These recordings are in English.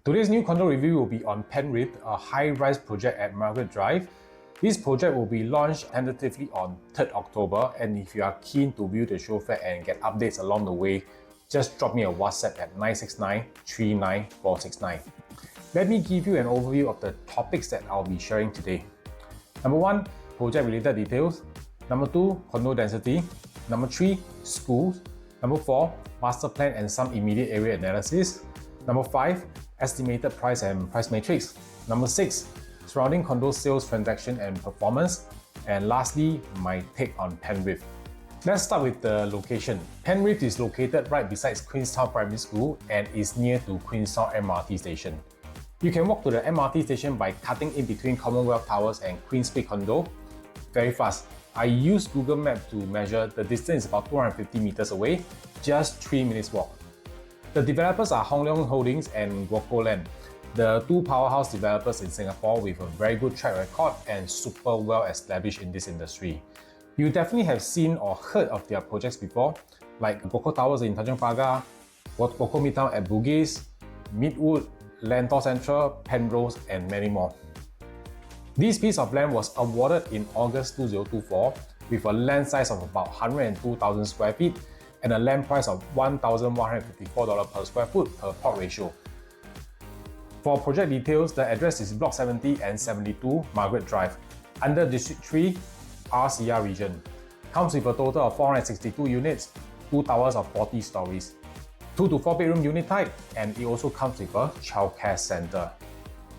Today's new condo review will be on Penrith, a high-rise project at Margaret Drive. This project will be launched tentatively on 3rd October, and if you are keen to view the show flat and get updates along the way, just drop me a WhatsApp at 969-39469. Let me give you an overview of the topics that I'll be sharing today. Number 1, project-related details. Number 2, condo density. Number 3, schools. Number 4, master plan and some immediate area analysis. Number 5, estimated price and price matrix. Number 6, surrounding condo sales transaction and performance. And lastly, my take on Penrith. Let's start with the location. Penrith is located right beside Queenstown Primary School and is near to Queenstown MRT station. You can walk to the MRT station by cutting in between Commonwealth Towers and Queenstown Condo. Very fast. I used Google Maps to measure. The distance is about 250 meters away, just 3 minutes walk. The developers are Hong Leong Holdings and Guocoland, the two powerhouse developers in Singapore with a very good track record and super well established in this industry. You definitely have seen or heard of their projects before, like Guoco Towers in Tanjong Pagar, Guoco Midtown at Bugis, Midwood, Lentor Central, Penrose, and many more. This piece of land was awarded in August 2024 with a land size of about 102,000 square feet and a land price of $1,154 per square foot per plot ratio. For project details, the address is Block 70 and 72 Margaret Drive, under District 3, RCR region. Comes with a total of 462 units, 2 towers of 40 stories, 2 to 4 bedroom unit type, and it also comes with a childcare center.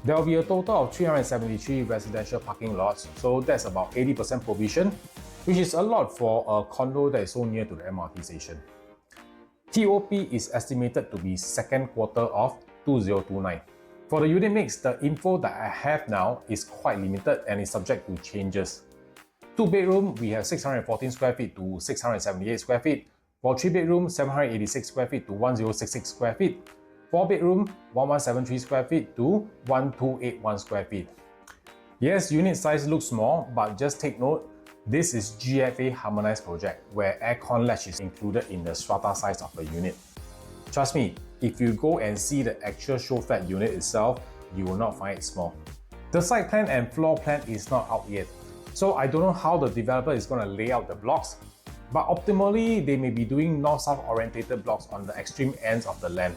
There will be a total of 373 residential parking lots, so that's about 80% provision, which is a lot for a condo that is so near to the MRT station. TOP is estimated to be second quarter of 2029. For the unit mix, the info that I have now is quite limited and is subject to changes. 2 bedroom, we have 614 square feet to 678 square feet. For 3 bedroom, 786 square feet to 1066 square feet. 4 bedroom, 1173 square feet to 1281 square feet. Yes, unit size looks small, but just take note, this is GFA harmonized project where aircon latch is included in the strata size of the unit. Trust me, if you go and see the actual show flat unit itself, you will not find it small. The site plan and floor plan is not out yet, so I don't know how the developer is going to lay out the blocks, but optimally they may be doing north-south orientated blocks on the extreme ends of the land,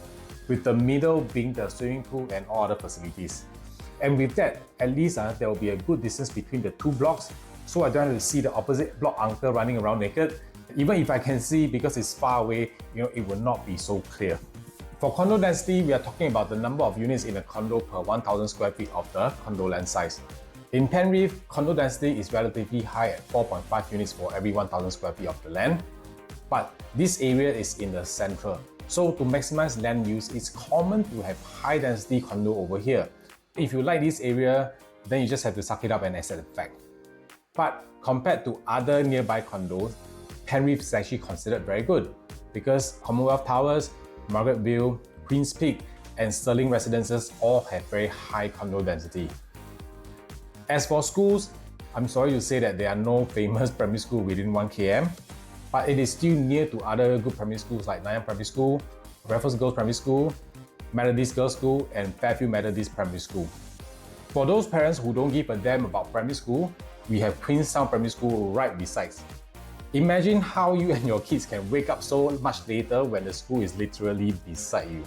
with the middle being the swimming pool and all other facilities. And with that, at least there will be a good distance between the two blocks, so I don't have to see the opposite block uncle running around naked. Even if I can see, because it's far away, it will not be so clear. For condo density, we are talking about the number of units in a condo per 1,000 square feet of the condo land size. In Penrith, condo density is relatively high at 4.5 units for every 1,000 square feet of the land, but this area is in the central. So to maximize land use, it's common to have high density condo over here. If you like this area, then you just have to suck it up and accept the fact. But compared to other nearby condos, Penrith is actually considered very good because Commonwealth Towers, Margaret View, Queen's Peak, and Stirling residences all have very high condo density. As for schools, I'm sorry to say that there are no famous primary school within 1 km, but it is still near to other good primary schools like Nanyang Primary School, Raffles Girls Primary School, Methodist Girls School, and Fairfield Methodist Primary School. For those parents who don't give a damn about primary school, we have Queenstown Primary School right beside. Imagine how you and your kids can wake up so much later when the school is literally beside you.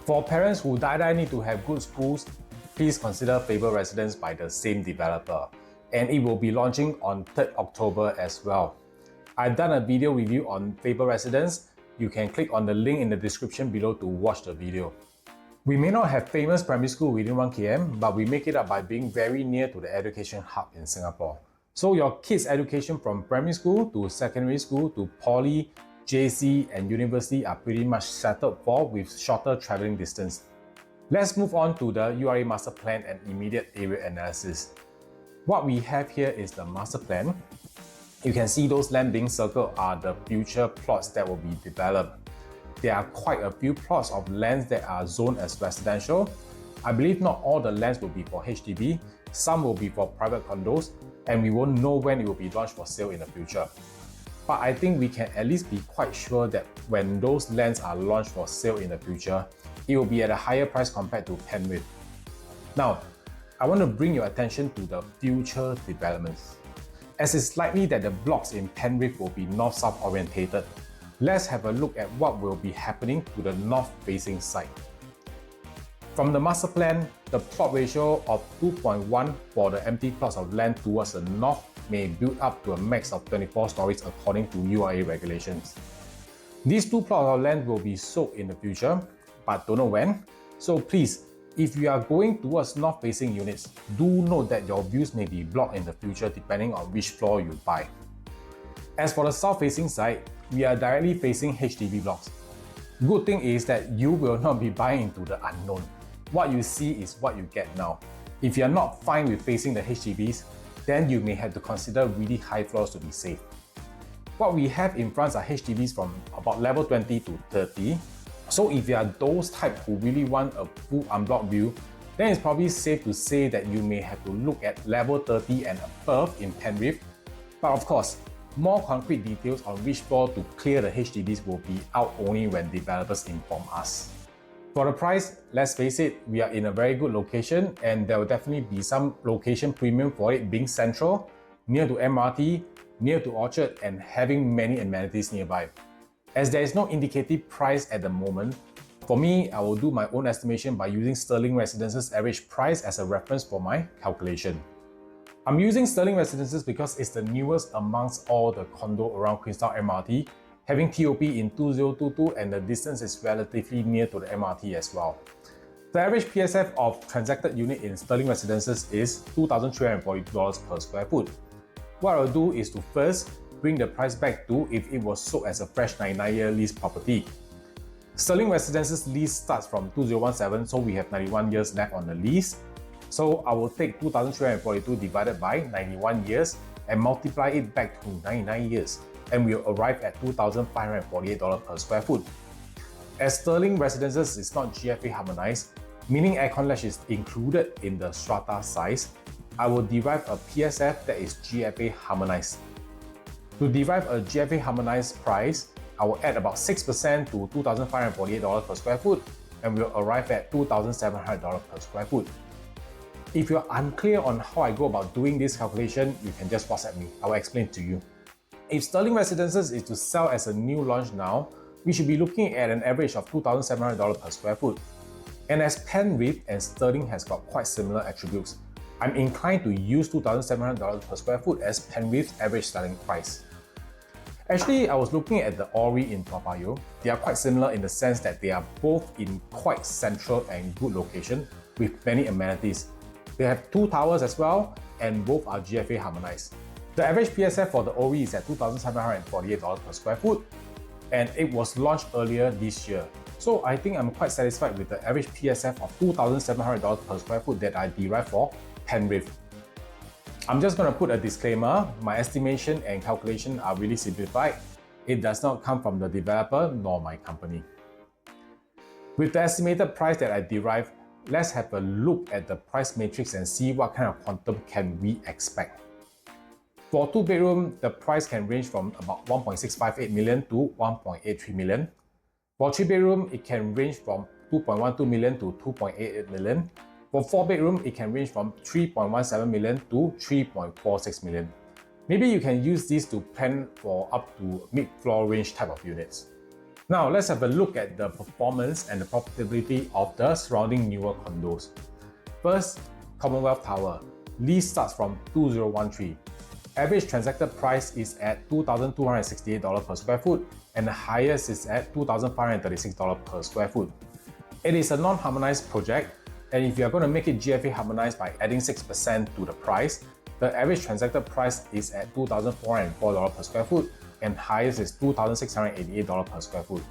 For parents who die need to have good schools, please consider Faber Residence by the same developer, and it will be launching on 3rd October as well. I've done a video review on Faber Residence. You can click on the link in the description below to watch the video. We may not have famous primary school within 1 km, but we make it up by being very near to the education hub in Singapore. So your kids' education from primary school to secondary school to poly, JC, and university are pretty much settled for with shorter travelling distance. Let's move on to the URA Master Plan and immediate area analysis. What we have here is the Master Plan. You can see those land being circled are the future plots that will be developed. There are quite a few plots of lands that are zoned as residential. I believe not all the lands will be for HDB, some will be for private condos, and we won't know when it will be launched for sale in the future. But I think we can at least be quite sure that when those lands are launched for sale in the future, it will be at a higher price compared to Penrith. Now, I want to bring your attention to the future developments. As it's likely that the blocks in Penrith will be north-south orientated, let's have a look at what will be happening to the north-facing side. From the master plan, the plot ratio of 2.1 for the empty plots of land towards the north may build up to a max of 24 stories according to URA regulations. These two plots of land will be sold in the future, but don't know when. So please, if you are going towards north-facing units, do note that your views may be blocked in the future depending on which floor you buy. As for the south-facing side, we are directly facing HDB blocks. Good thing is that you will not be buying into the unknown. What you see is what you get now. If you are not fine with facing the HDBs, then you may have to consider really high floors to be safe. What we have in front are HDBs from about level 20 to 30. So if you are those type who really want a full unblocked view, then it's probably safe to say that you may have to look at level 30 and above in Penrith. But of course, more concrete details on which floor to clear the HDBs will be out only when developers inform us. For the price, let's face it, we are in a very good location and there will definitely be some location premium for it being central, near to MRT, near to Orchard and having many amenities nearby. As there is no indicative price at the moment, for me, I will do my own estimation by using Stirling Residences average price as a reference for my calculation. I'm using Stirling Residences because it's the newest amongst all the condo around Queenstown MRT, having TOP in 2022 and the distance is relatively near to the MRT as well. The average PSF of transacted unit in Stirling Residences is $2,340 per square foot. What I'll do is to first bring the price back to if it was sold as a fresh 99-year lease property. Stirling Residences lease starts from 2017, so we have 91 years left on the lease. So I will take 2,342 divided by 91 years and multiply it back to 99 years, and we'll arrive at $2,548 per square foot. As Stirling Residences is not GFA harmonized, meaning aircon latch is included in the strata size, I will derive a PSF that is GFA harmonized. To derive a GFA harmonized price, I will add about 6% to $2,548 per square foot and we'll arrive at $2,700 per square foot. If you're unclear on how I go about doing this calculation, you can just WhatsApp me. I will explain to you. If Stirling Residences is to sell as a new launch now, we should be looking at an average of $2,700 per square foot. And as Penrith and Stirling has got quite similar attributes, I'm inclined to use $2,700 per square foot as Penrith's average selling price. Actually, I was looking at the ORI in Toa Payoh. They are quite similar in the sense that they are both in quite central and good location with many amenities. They have two towers as well and both are GFA harmonized. The average PSF for the ORI is at $2,748 per square foot and it was launched earlier this year. So I think I'm quite satisfied with the average PSF of $2,700 per square foot that I derived for Penrith. I'm just going to put a disclaimer, my estimation and calculation are really simplified. It does not come from the developer nor my company. With the estimated price that I derived, let's have a look at the price matrix and see what kind of quantum can we expect. For 2-bedroom, the price can range from about 1.658 million to 1.83 million. For 3-bedroom, it can range from 2.12 million to 2.88 million. For 4-bedroom, it can range from 3.17 million to 3.46 million. Maybe you can use this to plan for up to mid-floor range type of units. Now let's have a look at the performance and the profitability of the surrounding newer condos. First, Commonwealth Tower. Lease starts from 2013. Average transacted price is at $2,268 per square foot and the highest is at $2,536 per square foot. It is a non-harmonized project, and if you are going to make it GFA harmonized by adding 6% to the price, the average transacted price is at $2,404 per square foot and highest is $2,688 per square foot.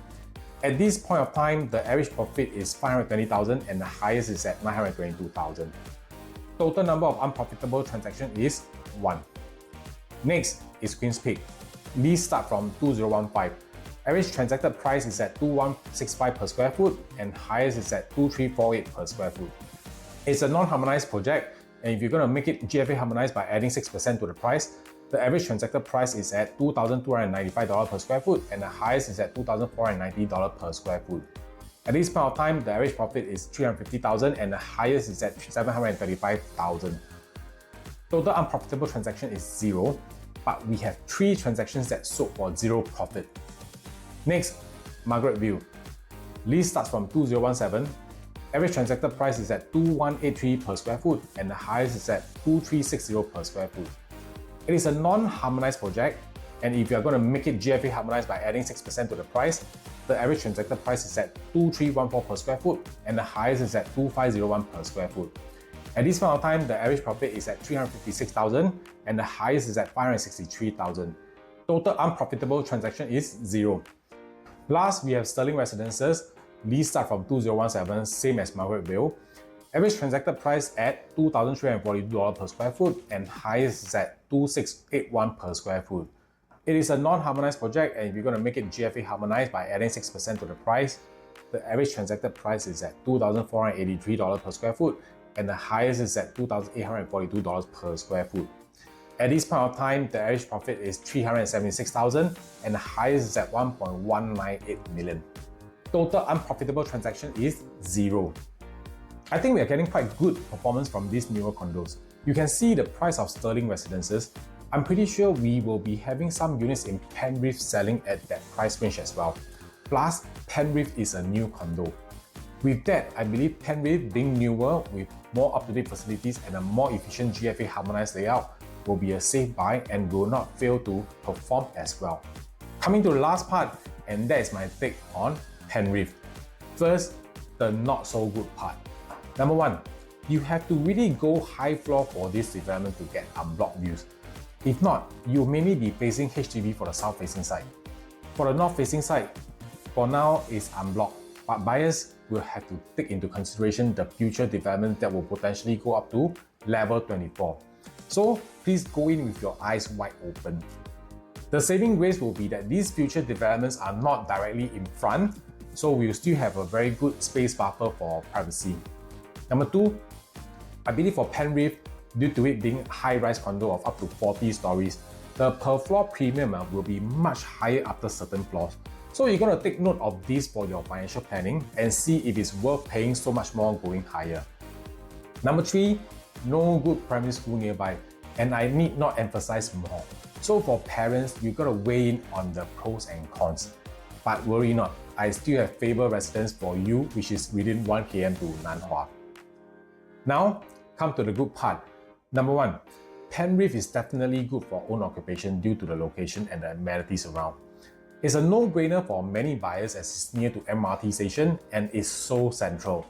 At this point of time, the average profit is $520,000 and the highest is at $922,000. Total number of unprofitable transactions is 1. Next is Queen's Peak. Lease start from 2015. Average transacted price is at $2,165 per square foot and highest is at $2,348 per square foot. It's a non-harmonized project, and if you're going to make it GFA harmonized by adding 6% to the price, the average transacted price is at $2,295 per square foot and the highest is at $2,490 per square foot. At this point of time, the average profit is 350,000 and the highest is at 735,000. Total unprofitable transaction is 0, but we have 3 transactions that sold for 0 profit. Next, Margaret View. Lease starts from 2017. Average transacted price is at 2183 per square foot and the highest is at 2360 per square foot. It is a non-harmonized project, and if you are going to make it GFA harmonized by adding 6% to the price, the average transacted price is at 2314 per square foot and the highest is at 2501 per square foot. At this point of time, the average profit is at 356,000 and the highest is at 563,000. Total unprofitable transaction is 0. Last, we have Stirling Residences. Lease start from 2017, same as Margaret Vale. Average transacted price at $2,342 per square foot and highest is at 2681 per square foot. It is a non-harmonized project, and if you're going to make it GFA harmonized by adding 6% to the price, the average transacted price is at $2,483 per square foot and the highest is at $2,842 per square foot. At this point of time, the average profit is 376,000 and the highest is at 1.198 million. Total unprofitable transaction is 0. I think we are getting quite good performance from these newer condos. You can see the price of Stirling Residences. I'm pretty sure we will be having some units in Penrith selling at that price range as well. Plus, Penrith is a new condo. With that, I believe Penrith, being newer with more up-to-date facilities and a more efficient GFA harmonized layout, will be a safe buy and will not fail to perform as well. Coming to the last part, and that is my take on Penrith. First, the not so good part. Number 1, you have to really go high floor for this development to get unblocked views. If not, you may mainly be facing HDB for the south facing side. For the north facing side, for now is unblocked, but buyers will have to take into consideration the future development that will potentially go up to level 24. So please go in with your eyes wide open. The saving grace will be that these future developments are not directly in front, so we'll still have a very good space buffer for privacy. Number 2, I believe for Penrith, due to it being a high-rise condo of up to 40 stories, the per floor premium will be much higher after certain floors. So you're going to take note of this for your financial planning and see if it's worth paying so much more going higher. Number 3, no good primary school nearby, and I need not emphasize more. So for parents, you got to weigh in on the pros and cons. But worry not, I still have favourite residence for you, which is within 1 km to Nanhua. Now, come to the good part. Number 1, Penrith is definitely good for own occupation due to the location and the amenities around. It's a no-brainer for many buyers as it's near to MRT station and is so central.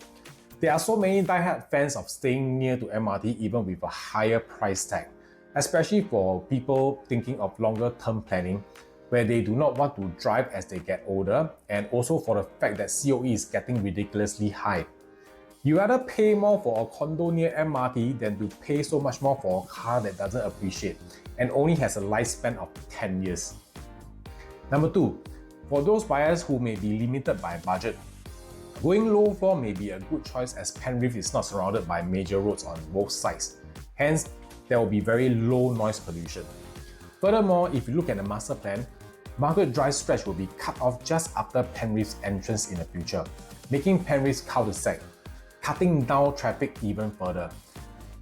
There are so many die-hard fans of staying near to MRT even with a higher price tag, especially for people thinking of longer-term planning where they do not want to drive as they get older, and also for the fact that COE is getting ridiculously high. You rather pay more for a condo near MRT than to pay so much more for a car that doesn't appreciate and only has a lifespan of 10 years. Number 2, for those buyers who may be limited by budget, going low floor may be a good choice as Penrith is not surrounded by major roads on both sides. Hence, there will be very low noise pollution. Furthermore, if you look at the master plan, Margaret Drive stretch will be cut off just after Penrith's entrance in the future, making Penrith's cul-de-sac, cutting down traffic even further.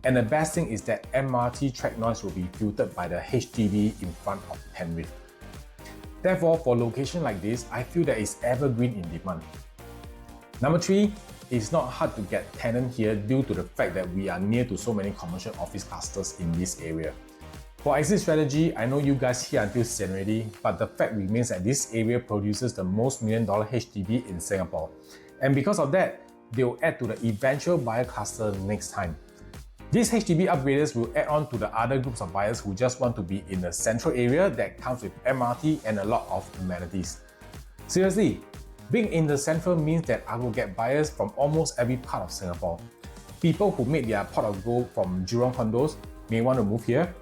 And the best thing is that MRT track noise will be filtered by the HDB in front of Penrith. Therefore, for location like this, I feel that it's evergreen in demand. Number 3, it's not hard to get tenant here due to the fact that we are near to so many commercial office clusters in this area. For exit strategy, I know you guys here until sian already, but the fact remains that this area produces the most $1 million HDB in Singapore. And because of that, they will add to the eventual buyer cluster next time. These HDB upgraders will add on to the other groups of buyers who just want to be in a central area that comes with MRT and a lot of amenities. Seriously, being in the central means that I will get buyers from almost every part of Singapore. People who made their pot of gold from Jurong condos may want to move here.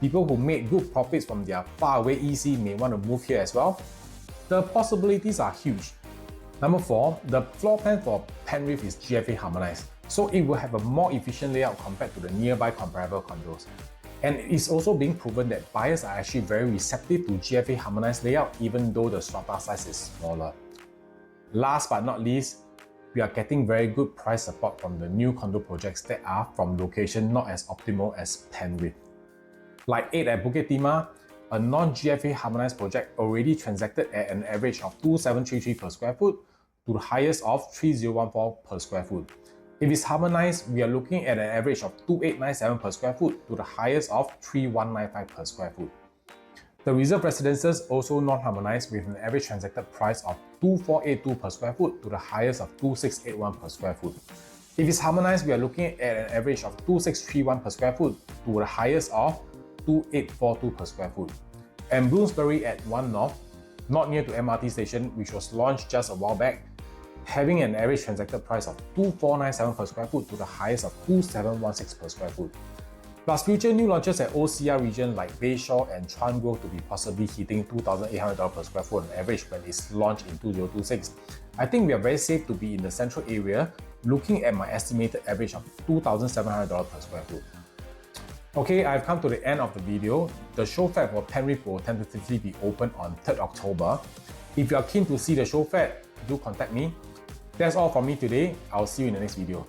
People who made good profits from their faraway EC may want to move here as well. The possibilities are huge. Number 4, the floor plan for Penrith is GFA harmonized, so it will have a more efficient layout compared to the nearby comparable condos. And it's also being proven that buyers are actually very receptive to GFA harmonized layout even though the strata size is smaller. Last but not least, we are getting very good price support from the new condo projects that are from location not as optimal as Penrith. Like 8 at Bukit Timah, a non-GFA harmonized project already transacted at an average of 2733 per square foot to the highest of 3014 per square foot. If it's harmonized, we are looking at an average of 2897 per square foot to the highest of 3195 per square foot. The reserve residences also non-harmonized with an average transacted price of 2482 per square foot to the highest of 2681 per square foot. If it's harmonized, we are looking at an average of 2631 per square foot to the highest of 2842 per square foot. And Bloomsbury at 1 North, not near to MRT station, which was launched just a while back, having an average transacted price of 2497 per square foot to the highest of 2716 per square foot. Plus future new launches at OCR region like Bayshore and Chuan Grove to be possibly hitting $2,800 per square foot on average when it's launched in 2026. I think we are very safe to be in the central area, looking at my estimated average of $2,700 per square foot. Okay, I've come to the end of the video. The show flat for Penrith will tentatively be open on 3rd October. If you are keen to see the show flat, do contact me. That's all from me today. I'll see you in the next video.